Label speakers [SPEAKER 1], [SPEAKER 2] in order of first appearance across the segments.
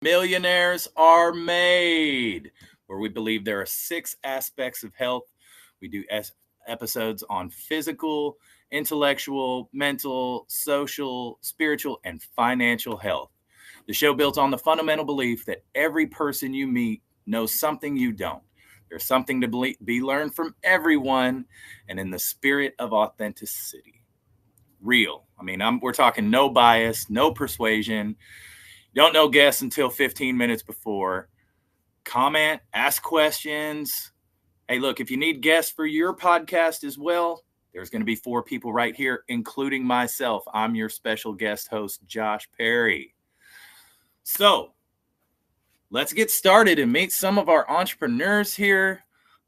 [SPEAKER 1] Millionaires are made, where we believe there are 6 aspects of health. We do episodes on physical, intellectual, mental, social, spiritual, and financial health. The show built on the fundamental belief that every person you meet knows something you don't. There's something to be learned from everyone, and in the spirit of authenticity. Real. We're talking no bias, no persuasion. Don't know guests until 15 minutes before. Comment, ask questions. Hey, look, if you need guests for your podcast as well, there's going to be 4 people right here, including myself. I'm your special guest host, Josh Perry. So let's get started and meet some of our entrepreneurs here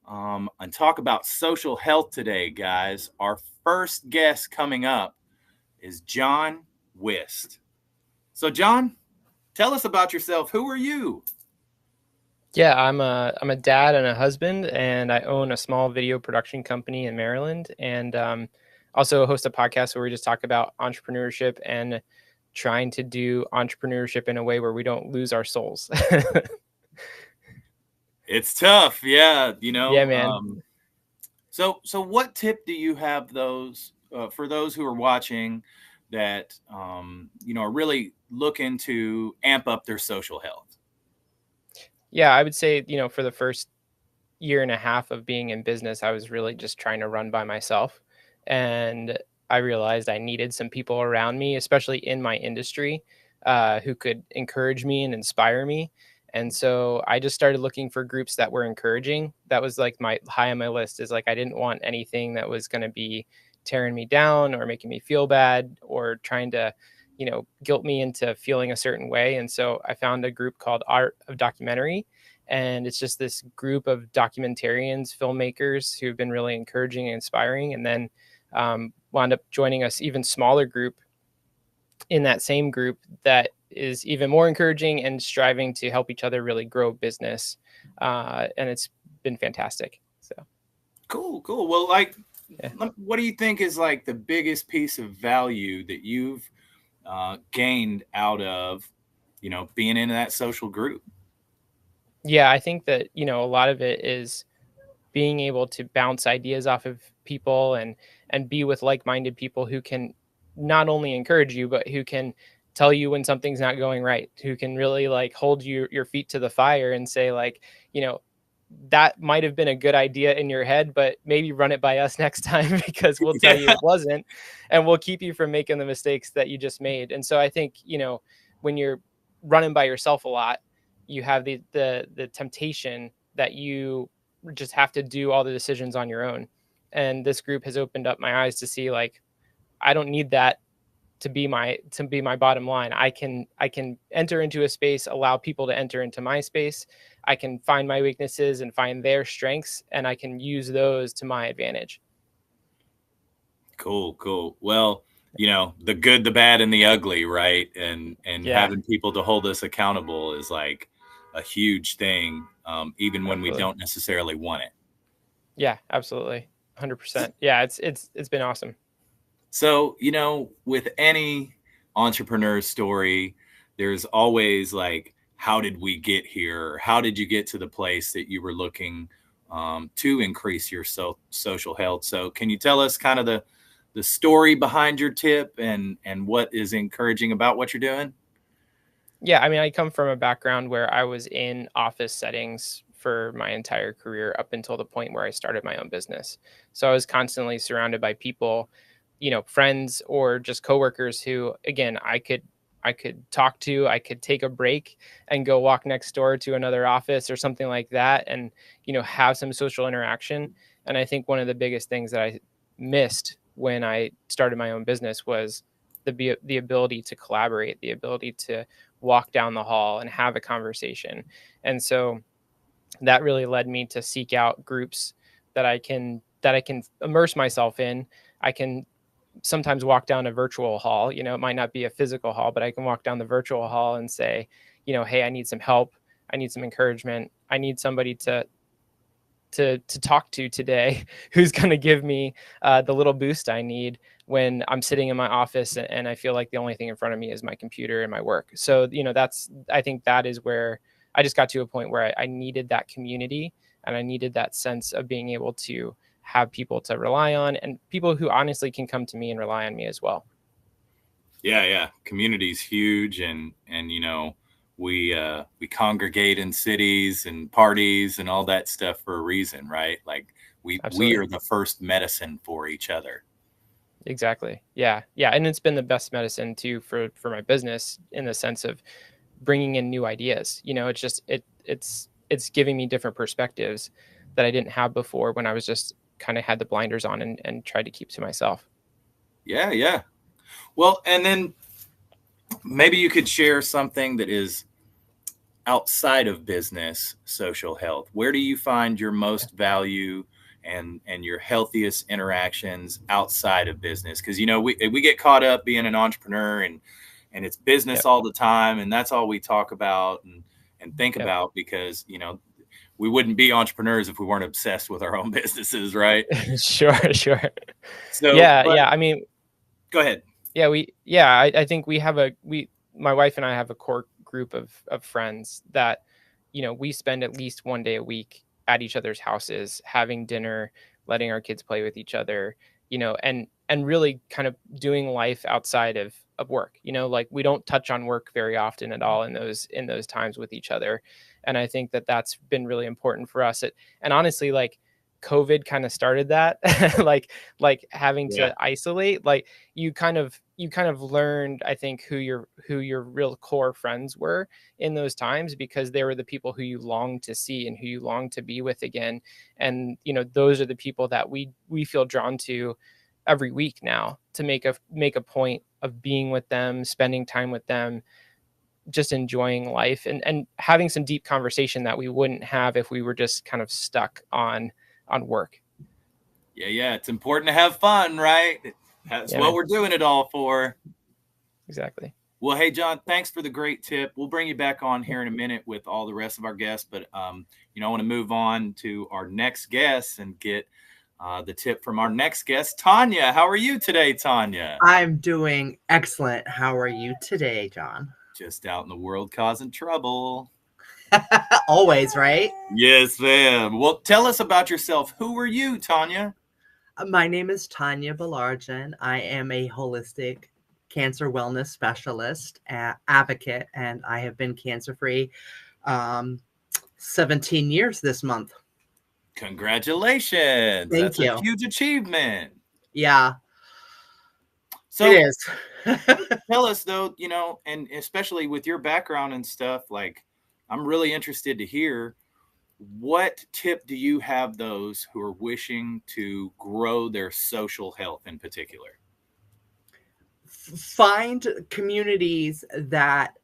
[SPEAKER 1] and talk about social health today, guys. Our first guest coming up is John Wist. So, John, tell us about yourself. Who are you?
[SPEAKER 2] Yeah, I'm a dad and a husband, and I own a small video production company in Maryland, and also host a podcast where we just talk about entrepreneurship and trying to do entrepreneurship in a way where we don't lose our souls.
[SPEAKER 1] It's tough, yeah.
[SPEAKER 2] Yeah, man.
[SPEAKER 1] So what tip do you have for those who are watching that are really looking to amp up their social health?
[SPEAKER 2] Yeah, I would say, for the first year and a half of being in business, I was really just trying to run by myself. And I realized I needed some people around me, especially in my industry, who could encourage me and inspire me. And so I just started looking for groups that were encouraging. That was like my high on my list, is like I didn't want anything that was going to be tearing me down or making me feel bad or trying to, guilt me into feeling a certain way. And so I found a group called Art of Documentary, and it's just this group of documentarians, filmmakers who've been really encouraging and inspiring. And then wound up joining us even smaller group in that same group that is even more encouraging and striving to help each other really grow business. And it's been fantastic. So
[SPEAKER 1] Cool. Well,
[SPEAKER 2] yeah.
[SPEAKER 1] what do you think is like the biggest piece of value that you've gained out of, being in that social group?
[SPEAKER 2] Yeah, I think that, a lot of it is being able to bounce ideas off of people and be with like-minded people who can not only encourage you, but who can tell you when something's not going right, who can really like hold your feet to the fire and say like, that might have been a good idea in your head, but maybe run it by us next time because we'll tell you
[SPEAKER 1] Yeah.
[SPEAKER 2] it wasn't, and we'll keep you from making the mistakes that you just made. And so I think, when you're running by yourself a lot, you have the temptation that you just have to do all the decisions on your own. And this group has opened up my eyes to see like I don't need that to be my bottom line. I can enter into a space, allow people to enter into my space. I can find my weaknesses and find their strengths, and I can use those to my advantage.
[SPEAKER 1] Cool. Well, the good, the bad, and the ugly, right? And
[SPEAKER 2] Yeah,
[SPEAKER 1] having people to hold us accountable is like a huge thing, even when we
[SPEAKER 2] absolutely.
[SPEAKER 1] don't necessarily want it.
[SPEAKER 2] Yeah, absolutely. 100%. Yeah, it's been awesome.
[SPEAKER 1] So, with any entrepreneur story, there's always like, how did we get here? How did you get to the place that you were looking to increase your social health? So, can you tell us kind of the story behind your tip and what is encouraging about what you're doing?
[SPEAKER 2] Yeah, I mean, I come from a background where I was in office settings for my entire career up until the point where I started my own business. So I was constantly surrounded by people, friends or just coworkers who, again, I could talk to, I could take a break and go walk next door to another office or something like that and, have some social interaction. And I think one of the biggest things that I missed when I started my own business was the ability to collaborate, the ability to walk down the hall and have a conversation. And so that really led me to seek out groups that I can immerse myself in. I can sometimes walk down a virtual hall. It might not be a physical hall, but I can walk down the virtual hall and say, hey, I need some help. I need some encouragement. I need somebody to to talk to today who's going to give me the little boost I need when I'm sitting in my office and I feel like the only thing in front of me is my computer and my work. So, I think that is where I just got to a point where I needed that community, and I needed that sense of being able to have people to rely on, and people who honestly can come to me and rely on me as well.
[SPEAKER 1] Yeah. Community's huge, and we congregate in cities and parties and all that stuff for a reason, right? Like we
[SPEAKER 2] Absolutely.
[SPEAKER 1] are the first medicine for each other.
[SPEAKER 2] Exactly. Yeah. Yeah. And it's been the best medicine too for my business, in the sense of bringing in new ideas. It's just it's giving me different perspectives that I didn't have before, when I was just kind of had the blinders on and tried to keep to myself.
[SPEAKER 1] Yeah. Well, and then maybe you could share something that is outside of business social health. Where do you find your most value and your healthiest interactions outside of business? Because we get caught up being an entrepreneur, and it's business
[SPEAKER 2] Yep.
[SPEAKER 1] all the time, and that's all we talk about and think
[SPEAKER 2] Yep.
[SPEAKER 1] about, because we wouldn't be entrepreneurs if we weren't obsessed with our own businesses, right?
[SPEAKER 2] Sure. Sure.
[SPEAKER 1] So,
[SPEAKER 2] Yeah.
[SPEAKER 1] but
[SPEAKER 2] Yeah. I mean,
[SPEAKER 1] go ahead.
[SPEAKER 2] I think my wife and I have a core group of friends that, we spend at least one day a week at each other's houses, having dinner, letting our kids play with each other, and really kind of doing life outside of work. Like, we don't touch on work very often at all in those times with each other. And I think that that's been really important for us. And honestly, like, COVID kind of started that, like having
[SPEAKER 1] Yeah.
[SPEAKER 2] to isolate, like, you kind of learned, I think, who your real core friends were in those times, because they were the people who you longed to see and who you longed to be with again. And those are the people that we feel drawn to every week now, to make a point of being with them, spending time with them, just enjoying life, and having some deep conversation that we wouldn't have if we were just kind of stuck on work.
[SPEAKER 1] Yeah. It's important to have fun, right? That's
[SPEAKER 2] Yeah,
[SPEAKER 1] what
[SPEAKER 2] man.
[SPEAKER 1] we're doing it all for.
[SPEAKER 2] Exactly.
[SPEAKER 1] Well, hey, John, thanks for the great tip. We'll bring you back on here in a minute with all the rest of our guests, but I want to move on to our next guest and get the tip from our next guest, Tanya. How are you today, Tanya?
[SPEAKER 3] I'm doing excellent. How are you today, John?
[SPEAKER 1] Just out in the world causing trouble.
[SPEAKER 3] Always, right?
[SPEAKER 1] Yes, ma'am. Well, tell us about yourself. Who are you, Tanya?
[SPEAKER 3] My name is Tanya Balarjan. I am a holistic cancer wellness specialist, advocate, and I have been cancer free um, 17 years this month.
[SPEAKER 1] Congratulations.
[SPEAKER 3] Thank
[SPEAKER 1] That's a
[SPEAKER 3] you.
[SPEAKER 1] huge achievement.
[SPEAKER 3] Yeah, it
[SPEAKER 1] So
[SPEAKER 3] is.
[SPEAKER 1] tell us though, and especially with your background and stuff, like I'm really interested to hear, what tip do you have those who are wishing to grow their social health in particular?
[SPEAKER 3] Find communities that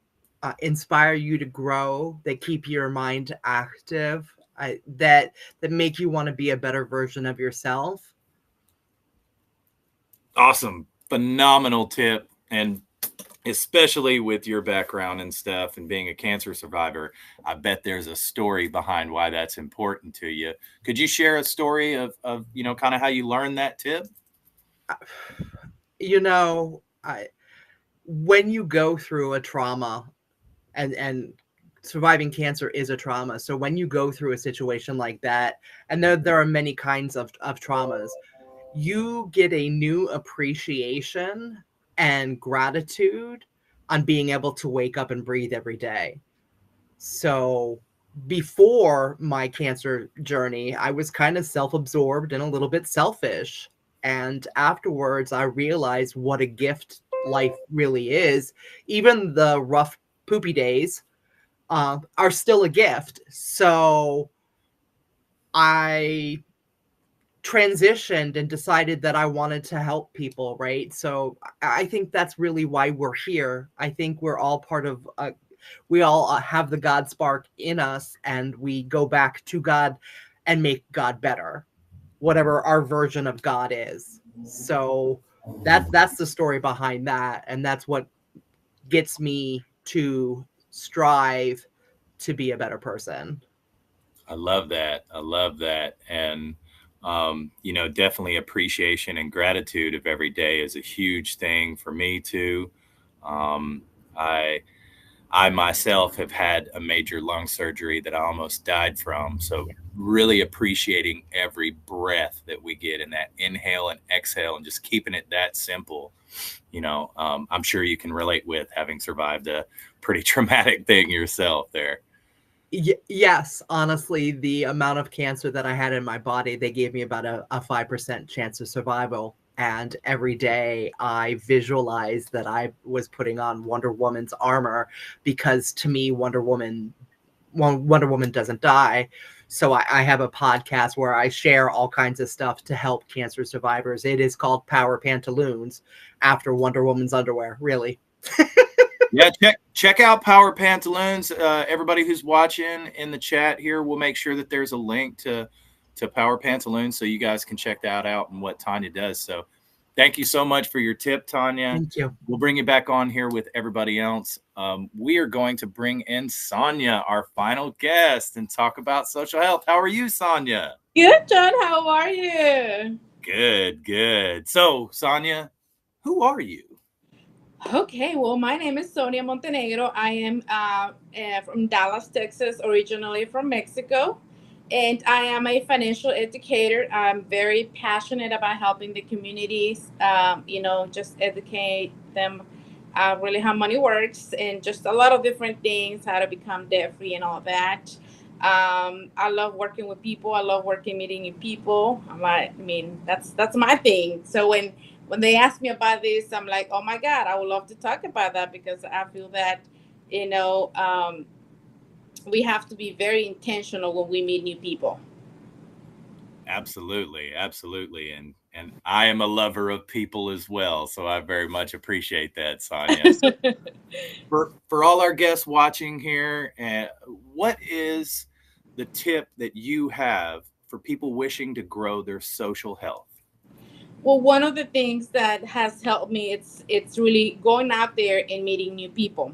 [SPEAKER 3] inspire you to grow, that keep your mind active, that make you want to be a better version of yourself.
[SPEAKER 1] Awesome. Phenomenal tip. And especially with your background and stuff and being a cancer survivor, I bet there's a story behind why that's important to you. Could you share a story of kind of how you learned that tip?
[SPEAKER 3] You know, when you go through a trauma, and surviving cancer is a trauma. So when you go through a situation like that, and there are many kinds of traumas, you get a new appreciation and gratitude on being able to wake up and breathe every day. So before my cancer journey, I was kind of self-absorbed and a little bit selfish. And afterwards, I realized what a gift life really is. Even the rough, poopy days are still a gift. So I transitioned and decided that I wanted to help people, right? So I think that's really why we're here. I think we're all part of we all have the God spark in us, and we go back to God and make God better, whatever our version of God is. So that's the story behind that, and that's what gets me to strive to be a better person.
[SPEAKER 1] I love that. I love that. And, definitely appreciation and gratitude of every day is a huge thing for me too. Um, I, I myself have had a major lung surgery that I almost died from. So really appreciating every breath that we get in that inhale and exhale and just keeping it that simple. I'm sure you can relate with having survived a pretty traumatic thing yourself there.
[SPEAKER 3] Yes, honestly, the amount of cancer that I had in my body, they gave me about a 5% chance of survival. And every day I visualized that I was putting on Wonder Woman's armor because to me, Wonder Woman doesn't die. So I have a podcast where I share all kinds of stuff to help cancer survivors. It is called Power Pantaloons after Wonder Woman's underwear, really.
[SPEAKER 1] Yeah, check out Power Pantaloons. Everybody who's watching in the chat here, we'll make sure that there's a link to Power Pantaloons so you guys can check that out and what Tanya does. So, thank you so much for your tip, Tanya.
[SPEAKER 3] Thank you.
[SPEAKER 1] We'll bring you back on here with everybody else. We are going to bring in Sonia, our final guest, and talk about social health. How are you, Sonia?
[SPEAKER 4] Good, John. How are you?
[SPEAKER 1] Good, good. So, Sonia, who are you?
[SPEAKER 4] Okay, well, my name is Sonia Montenegro. I am from Dallas, Texas, originally from Mexico. And I am a financial educator. I'm very passionate about helping the communities, just educate them really how money works and just a lot of different things, how to become debt free and all that. I love working with people. I love meeting new people. That's my thing. So when they ask me about this, I'm like, oh my God, I would love to talk about that because I feel that, you know, um, we have to be very intentional when we meet new people.
[SPEAKER 1] Absolutely, absolutely, and I am a lover of people as well, so I very much appreciate that, Sonia. So for all our guests watching here, what is the tip that you have for people wishing to grow their social health?
[SPEAKER 4] Well, one of the things that has helped me, it's really going out there and meeting new people.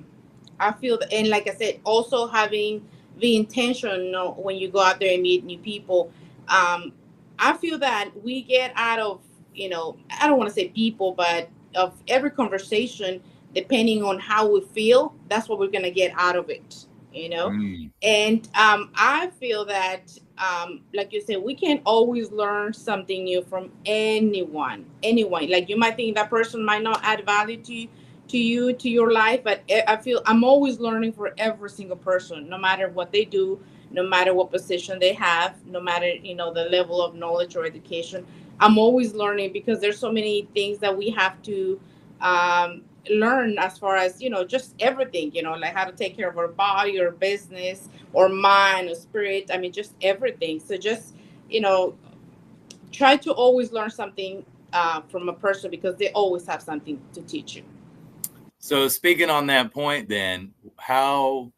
[SPEAKER 4] I feel that, and like I said, also having the intention, when you go out there and meet new people. Um, I feel that we get out of, I don't want to say people, but of every conversation, depending on how we feel, that's what we're gonna get out of it. You know,
[SPEAKER 1] Mm,
[SPEAKER 4] and I feel that, like you said, we can always learn something new from anyone. Like you might think that person might not add value to your life, but I feel I'm always learning for every single person, no matter what they do, no matter what position they have, no matter the level of knowledge or education. I'm always learning because there's so many things that we have to um, learn, as far as just everything, like how to take care of our body or business or mind or spirit. I mean, just everything. So just you know try to always learn something from a person, because they always have something to teach you.
[SPEAKER 1] so speaking on that point, then how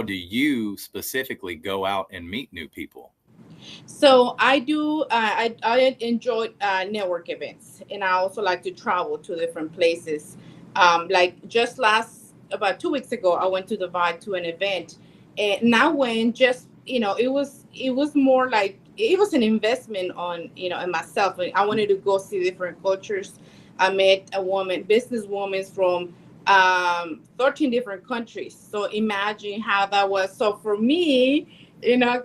[SPEAKER 1] do you specifically go out and meet new people?
[SPEAKER 4] So I do. I enjoy network events, and I also like to travel to different places. Like just last about 2 weeks ago, I went to Dubai to an event, and I went just it was more like it was an investment on in myself. And I wanted to go see different cultures. I met a woman, businesswoman from 13 different countries. So imagine how that was. So for me,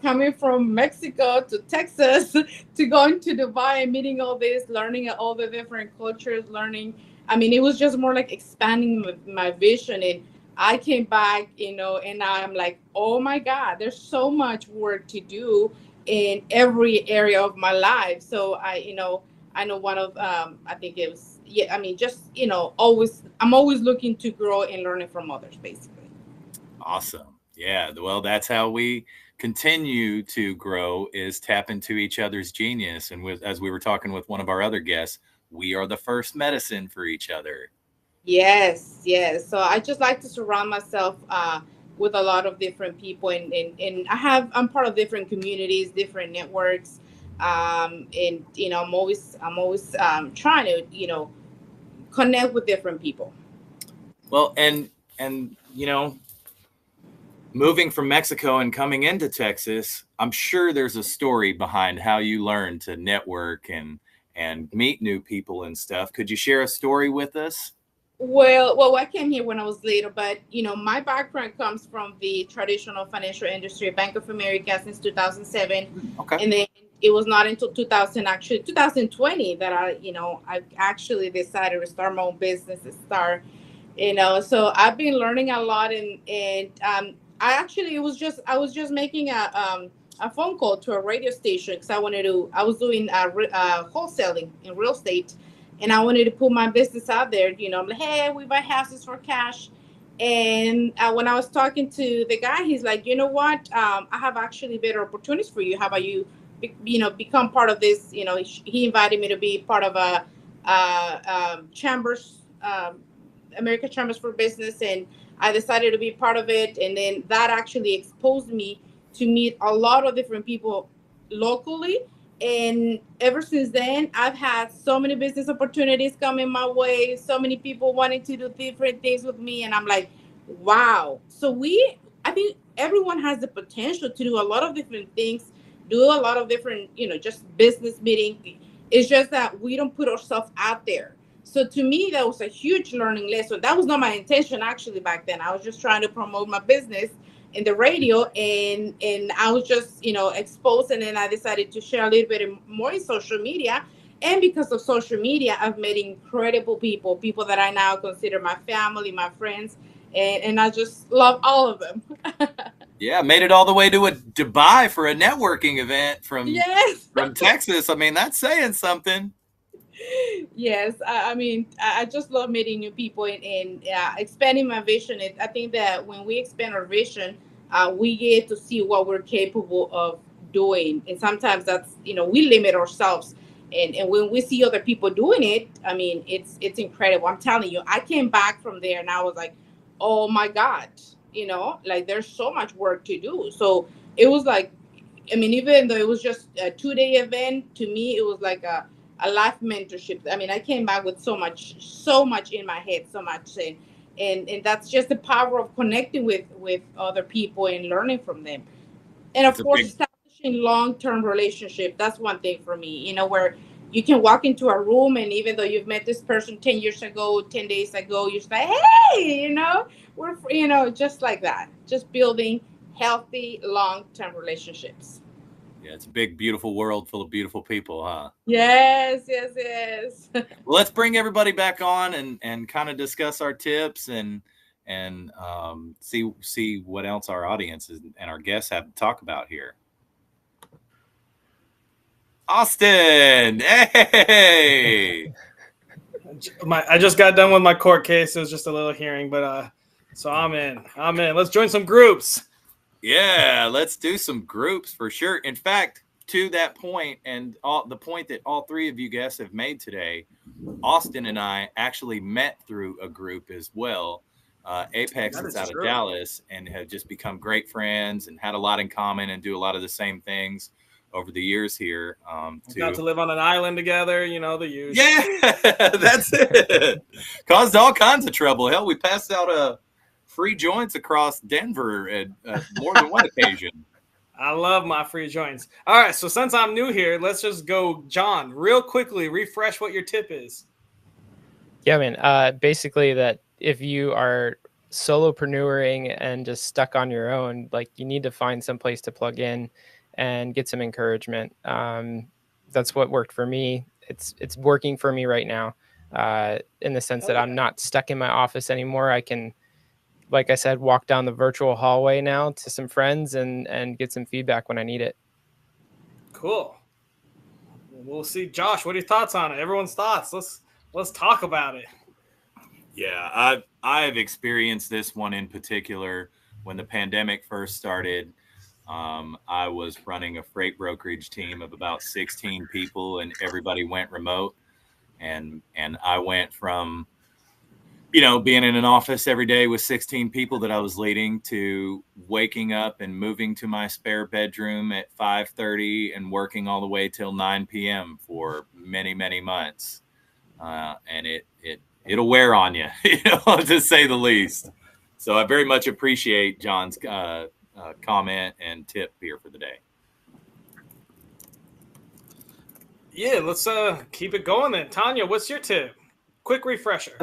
[SPEAKER 4] coming from Mexico to Texas to going to Dubai and meeting all this, learning all the different cultures, learning. I mean, it was just more like expanding my vision. And I came back, and I'm like, oh my God, there's so much work to do in every area of my life. So I know one of, I think it was, yeah, I mean, just, I'm always looking to grow and learning from others, basically.
[SPEAKER 1] Awesome. Yeah. Well, that's how we continue to grow is tap into each other's genius. And as we were talking with one of our other guests, we are the first medicine for each other.
[SPEAKER 4] Yes, yes. So I just like to surround myself with a lot of different people, and I'm part of different communities, different networks, and I'm always trying to connect with different people.
[SPEAKER 1] Well, and moving from Mexico and coming into Texas, I'm sure there's a story behind how you learned to network and meet new people and stuff. Could you share a story with us?
[SPEAKER 4] Well, I came here when I was little, but my background comes from the traditional financial industry, Bank of America since 2007,
[SPEAKER 1] Okay.
[SPEAKER 4] and then it was not until 2020 that I actually decided to start my own business and start. So I've been learning a lot, and I actually I was just making a phone call to a radio station because I was doing wholesaling in real estate, and I wanted to put my business out there. I'm like, hey, we buy houses for cash. And when I was talking to the guy, he's like, you know what? I have actually better opportunities for you. How about you, become part of this? He invited me to be part of chambers, American Chambers for Business, and I decided to be part of it. And then that actually exposed me to meet a lot of different people locally. And ever since then, I've had so many business opportunities coming my way, so many people wanting to do different things with me. And I'm like, wow. I think everyone has the potential to do a lot of different things, do a lot of different, just business meeting. It's just that we don't put ourselves out there. So to me, that was a huge learning lesson. That was not my intention actually back then. I was just trying to promote my business in the radio, and I was just exposed, and then I decided to share a little bit more in social media. And because of social media, I've met incredible people that I now consider my family, my friends, and I just love all of them.
[SPEAKER 1] Yeah, made it all the way to Dubai for a networking event
[SPEAKER 4] Yes.
[SPEAKER 1] from Texas. I mean, that's saying something.
[SPEAKER 4] Yes, I mean, I just love meeting new people, and expanding my vision. I think that when we expand our vision, we get to see what we're capable of doing. And sometimes we limit ourselves. And when we see other people doing it, I mean, it's incredible. I'm telling you, I came back from there and I was like, oh my God, like there's so much work to do. So it was like, I mean, even though it was just a 2 day event, to me, it was like a life mentorship. I mean, I came back with so much in my head, so much, and that's just the power of connecting with other people and learning from them. And
[SPEAKER 1] It's
[SPEAKER 4] of
[SPEAKER 1] a
[SPEAKER 4] course,
[SPEAKER 1] big
[SPEAKER 4] establishing long-term relationship. That's one thing for me, where you can walk into a room, and even though you've met this person 10 years ago, 10 days ago, you're just like, hey, we're just like that, just building healthy long-term relationships.
[SPEAKER 1] Yeah, it's a big, beautiful world full of beautiful people, huh?
[SPEAKER 4] Yes, yes, yes.
[SPEAKER 1] Well, let's bring everybody back on and kind of discuss our tips and see what else our audience and our guests have to talk about here. Austin, hey!
[SPEAKER 5] I just got done with my court case. It was just a little hearing, but so I'm in. Let's join some groups.
[SPEAKER 1] Yeah, let's do some groups for sure. In fact, to that point, and the point that all three of you guests have made today, Austin and I actually met through a group as well. Apex is out of Dallas, and have just become great friends and had a lot in common and do a lot of the same things over the years here.
[SPEAKER 5] Got to live on an island together, the usual.
[SPEAKER 1] Yeah, that's it. Caused all kinds of trouble. Hell, we passed out free joints across Denver at more than one occasion.
[SPEAKER 5] I love my free joints. All right, so since I'm new here, let's just go, John, real quickly, refresh what your tip is.
[SPEAKER 2] Yeah, man. Basically that if you are solopreneuring and just stuck on your own, like you need to find some place to plug in and get some encouragement. That's what worked for me. It's working for me right now, in the sense that I'm not stuck in my office anymore. I can, like I said, walk down the virtual hallway now to some friends and get some feedback when I need it.
[SPEAKER 5] Cool. We'll see. Josh, what are your thoughts on it? Everyone's thoughts. Let's talk about it.
[SPEAKER 1] Yeah, I've experienced this one in particular when the pandemic first started. I was running a freight brokerage team of about 16 people, and everybody went remote. And I went from, being in an office every day with 16 people that I was leading to waking up and moving to my spare bedroom at 5:30 and working all the way till 9 p.m. for many, many months. And it'll wear on you, to say the least. So I very much appreciate John's comment and tip here for the day.
[SPEAKER 5] Yeah, let's keep it going then. Tanya, what's your tip? Quick refresher.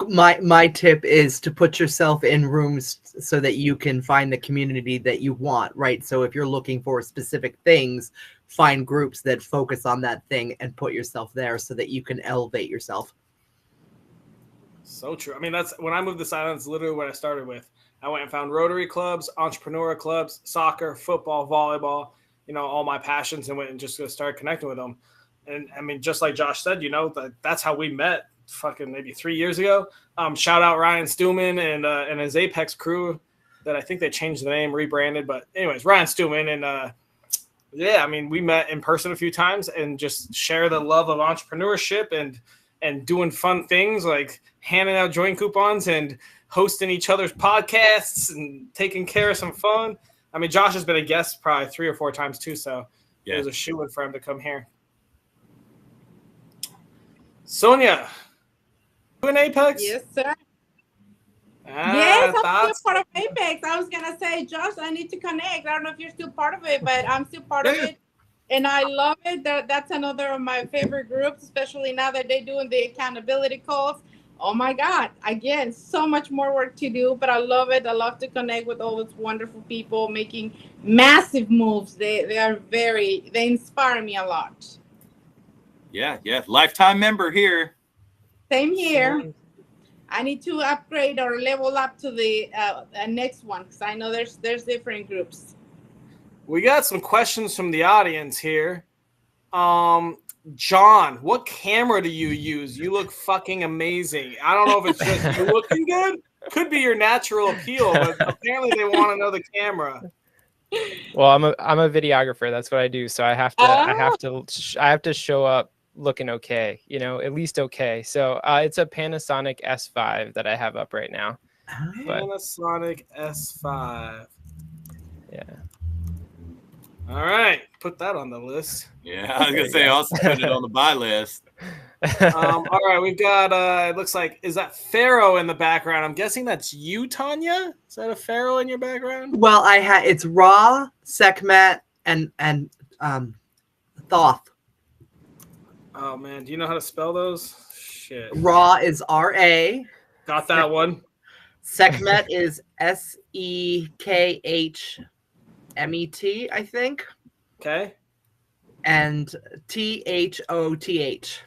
[SPEAKER 3] My tip is to put yourself in rooms so that you can find the community that you want, right? So if you're looking for specific things, find groups that focus on that thing and put yourself there so that you can elevate yourself.
[SPEAKER 5] So true. I mean, that's when I moved to Silence, it's literally what I started with. I went and found Rotary clubs, entrepreneur clubs, soccer, football, volleyball, all my passions, and went and just started connecting with them. And I mean, just like Josh said, that's how we met fucking maybe 3 years ago. Shout out Ryan Stuman and his Apex crew that I think they changed the name, rebranded. But anyways, Ryan Stuman. And yeah, I mean, we met in person a few times and just share the love of entrepreneurship and doing fun things like handing out joint coupons and hosting each other's podcasts and taking care of some fun. I mean, Josh has been a guest probably 3 or 4 times too, so it was a shoo-in for him to come here. Sonia, you in Apex?
[SPEAKER 4] Yes, sir. Yes, I'm still part of Apex. I was going to say, Josh, I need to connect. I don't know if you're still part of it, but I'm still part of it. And I love it. That's another of my favorite groups, especially now that they're doing the accountability calls. Oh, my God. Again, so much more work to do, but I love it. I love to connect with all those wonderful people making massive moves. They inspire me a lot.
[SPEAKER 1] Yeah. Lifetime member here.
[SPEAKER 4] Same here. I need to upgrade or level up to the next one because I know there's different groups.
[SPEAKER 5] We got some questions from the audience here. John, what camera do you use? You look fucking amazing. I don't know if it's just you looking good. Could be your natural appeal, but apparently they want to know the camera.
[SPEAKER 2] Well, I'm a videographer. That's what I do. So I have to show up looking okay, at least okay. So it's a Panasonic S5 that I have up right now.
[SPEAKER 5] Panasonic S5.
[SPEAKER 2] Yeah.
[SPEAKER 5] All right, put that on the list.
[SPEAKER 1] Yeah, I was gonna say also put it on the buy list.
[SPEAKER 5] All right, we've got it looks like, is that Pharaoh in the background? I'm guessing that's you, Tanya. Is that a Pharaoh in your background?
[SPEAKER 3] Well, it's Ra, Sekhmet, and Thoth.
[SPEAKER 5] Oh man, do you know how to spell those? Shit.
[SPEAKER 3] Ra is R-A.
[SPEAKER 5] Got that one.
[SPEAKER 3] Sekhmet is S-E-K-H-M-E-T, I think.
[SPEAKER 5] Okay.
[SPEAKER 3] And T-H-O-T-H.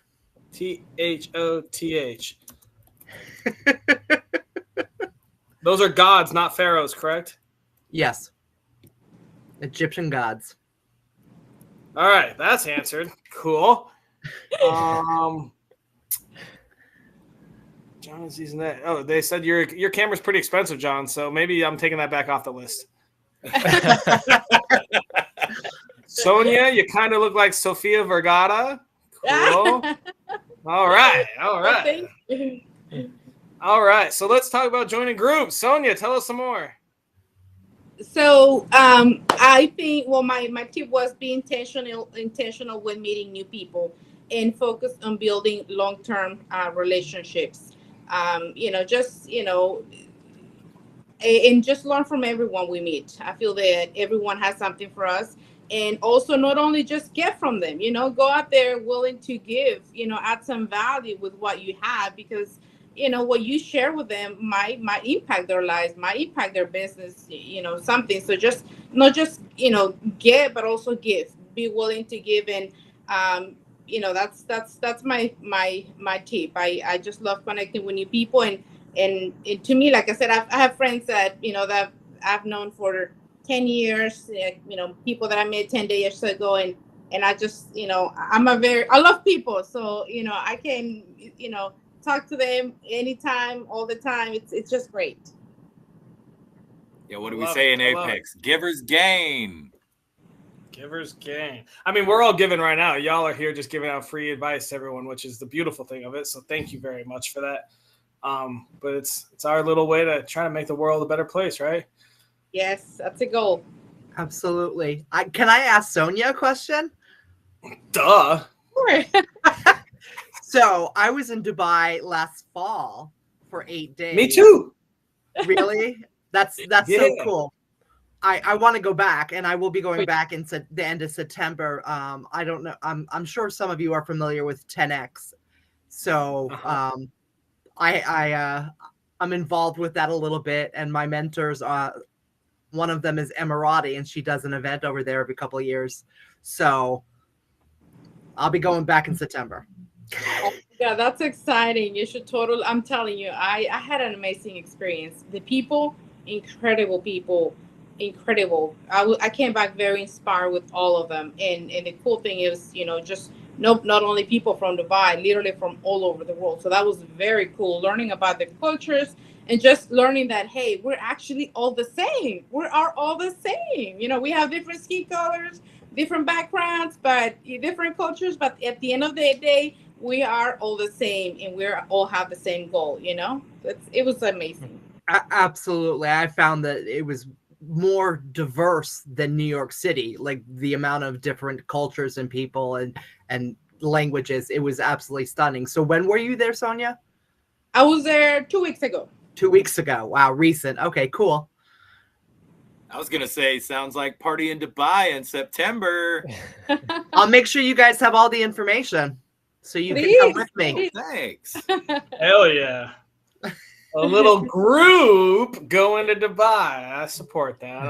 [SPEAKER 5] T-H-O-T-H. Those are gods, not pharaohs, correct?
[SPEAKER 3] Yes. Egyptian gods.
[SPEAKER 5] All right, that's answered. Cool. John's using that. Oh, they said your camera's pretty expensive, John, so maybe I'm taking that back off the list. Sonia, you kind of look like Sofia Vergara. Cool. All right. All right. So let's talk about joining groups. Sonia, tell us some more.
[SPEAKER 4] So I think, my tip was be intentional with meeting new people and focus on building long-term relationships. And just learn from everyone we meet. I feel that everyone has something for us. And also not only just get from them, go out there willing to give, add some value with what you have, because, what you share with them might impact their lives, might impact their business, something. So just, not just, get, but also give, be willing to give. And, that's my tip. I just love connecting with new people. And to me, like I said, I have friends that, that I've known for 10 years, people that I met 10 years ago. And I just, I love people. So, I can, talk to them anytime, all the time. It's just great.
[SPEAKER 1] Yeah. What do we say in Apex? Givers gain.
[SPEAKER 5] Givers gain. I mean, we're all giving right now. Y'all are here just giving out free advice to everyone, which is the beautiful thing of it. So thank you very much for that. But it's our little way to try to make the world a better place, right?
[SPEAKER 4] Yes, that's a goal.
[SPEAKER 3] Absolutely. Can I ask Sonia a question?
[SPEAKER 5] Duh.
[SPEAKER 4] Sure.
[SPEAKER 3] So I was in Dubai last fall for 8 days.
[SPEAKER 5] Me too.
[SPEAKER 3] Really? That's
[SPEAKER 5] Yeah.
[SPEAKER 3] so cool. I want to go back, and I will be going
[SPEAKER 2] Wait.
[SPEAKER 3] back in the end of September. I don't know. I'm sure some of you are familiar with 10X, so I'm involved with that a little bit, and my mentors one of them is Emirati, and she does an event over there every couple of years. So I'll be going back in September.
[SPEAKER 4] Yeah, that's exciting. You should totally. I'm telling you, I had an amazing experience. The people, incredible people, incredible. I came back very inspired with all of them. And the cool thing is, just not only people from Dubai, literally from all over the world. So that was very cool. Learning about the cultures and just learning that, hey, we're actually all the same. We are all the same. We have different skin colors, different backgrounds, but different cultures. But at the end of the day, we are all the same, and we all have the same goal. It was amazing.
[SPEAKER 3] Absolutely. I found that it was more diverse than New York City, like the amount of different cultures and people and languages. It was absolutely stunning. So when were you there, Sonia?
[SPEAKER 4] I was there 2 weeks ago.
[SPEAKER 3] 2 weeks ago. Wow, recent. Okay, cool.
[SPEAKER 1] I was gonna say, sounds like party in Dubai in September.
[SPEAKER 3] I'll make sure you guys have all the information so you can come with me.
[SPEAKER 1] Oh, thanks.
[SPEAKER 5] Hell yeah. A little group going to Dubai. I support that.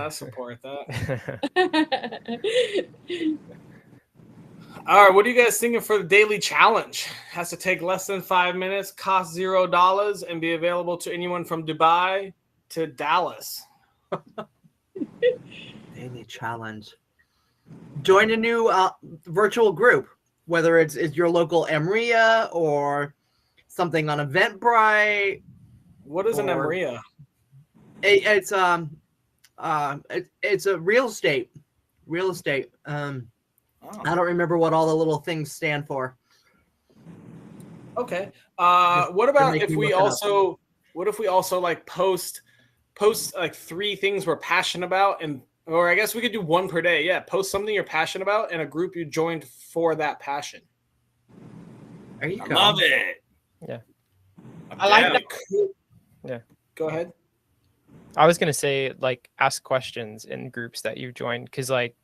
[SPEAKER 5] All right, what are you guys thinking for the daily challenge? Has to take less than 5 minutes, cost $0, and be available to anyone from Dubai to Dallas.
[SPEAKER 3] Daily challenge. Join a new virtual group, whether it's your local Emria or something on Eventbrite.
[SPEAKER 5] What is an Emria?
[SPEAKER 3] It's a real estate. I don't remember what all the little things stand for.
[SPEAKER 5] Okay. What about if we also like post like 3 things we're passionate about, or I guess we could do 1 per day. Yeah, post something you're passionate about and a group you joined for that passion.
[SPEAKER 3] There you
[SPEAKER 1] I
[SPEAKER 3] go.
[SPEAKER 1] love it.
[SPEAKER 2] Yeah.
[SPEAKER 4] I like that.
[SPEAKER 2] Yeah.
[SPEAKER 5] Go ahead.
[SPEAKER 2] I was gonna say, like, ask questions in groups that you've joined, because like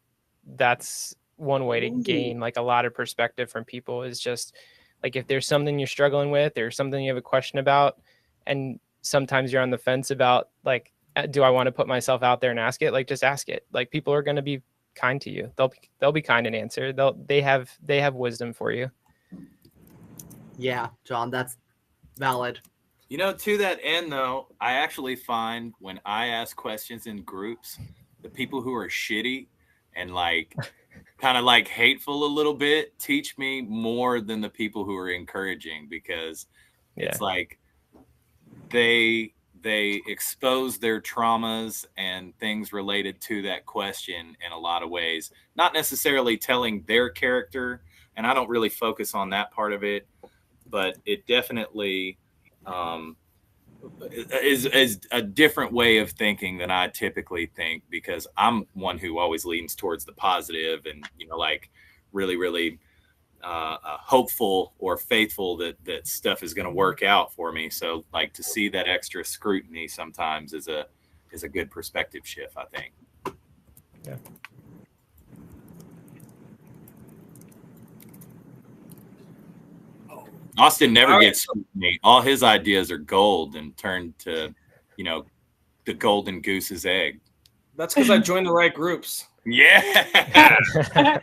[SPEAKER 2] that's one way to gain like a lot of perspective from people, is just like if there's something you're struggling with or something you have a question about, and sometimes you're on the fence about like, do I want to put myself out there and ask it? Like, just ask it. Like, people are going to be kind to you. They'll be kind and answer. They have wisdom for you.
[SPEAKER 3] Yeah, John, that's valid.
[SPEAKER 1] To that end, though, I actually find when I ask questions in groups, the people who are shitty and like kind of like hateful a little bit teach me more than the people who are encouraging, because it's like they expose their traumas and things related to that question in a lot of ways, not necessarily telling their character. And I don't really focus on that part of it, but it definitely is a different way of thinking than I typically think, because I'm one who always leans towards the positive and, like really, really hopeful or faithful that stuff is going to work out for me. So like to see that extra scrutiny sometimes is a good perspective shift, I think.
[SPEAKER 2] Yeah.
[SPEAKER 1] Austin never gets scrutiny. All his ideas are gold and turned to, the golden goose's egg.
[SPEAKER 5] That's because I joined the right groups.
[SPEAKER 1] Yeah.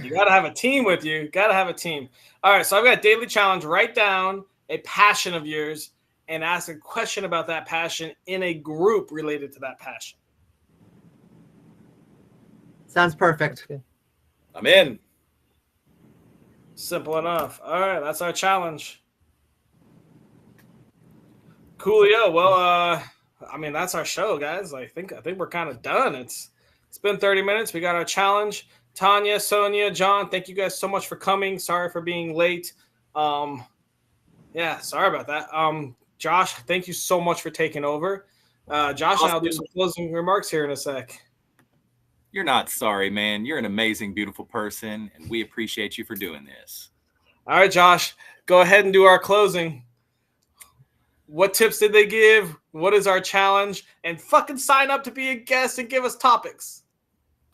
[SPEAKER 5] You got to have a team with you. Got to have a team. All right, so I've got a daily challenge. Write down a passion of yours and ask a question about that passion in a group related to that passion.
[SPEAKER 3] Sounds perfect.
[SPEAKER 1] I'm in.
[SPEAKER 5] Simple enough. All right, that's our challenge. Coolio. Well, that's our show, guys. I think we're kind of done. It's been 30 minutes. We got our challenge. Tanya, Sonia, John, thank you guys so much for coming. Sorry for being late. Sorry about that. Josh, thank you so much for taking over. Josh and I'll do some closing remarks here in a sec.
[SPEAKER 1] You're not sorry, man. You're an amazing, beautiful person, and we appreciate you for doing this.
[SPEAKER 5] All right, Josh, go ahead and do our closing. What tips did they give? What is our challenge? And fucking sign up to be a guest and give us topics.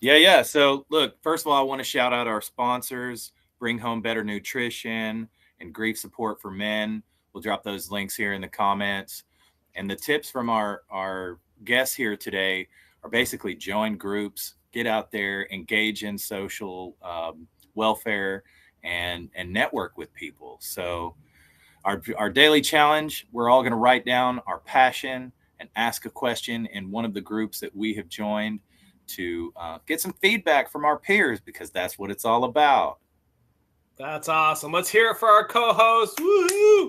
[SPEAKER 1] Yeah. So look, first of all, I want to shout out our sponsors, Bring Home Better Nutrition and Grief Support for Men. We'll drop those links here in the comments. And the tips from our guests here today are basically join groups, get out there, engage in social welfare, and network with people. So our daily challenge, we're all going to write down our passion and ask a question in one of the groups that we have joined to get some feedback from our peers, because that's what it's all about.
[SPEAKER 5] That's awesome. Let's hear it for our co-host. Woohoo!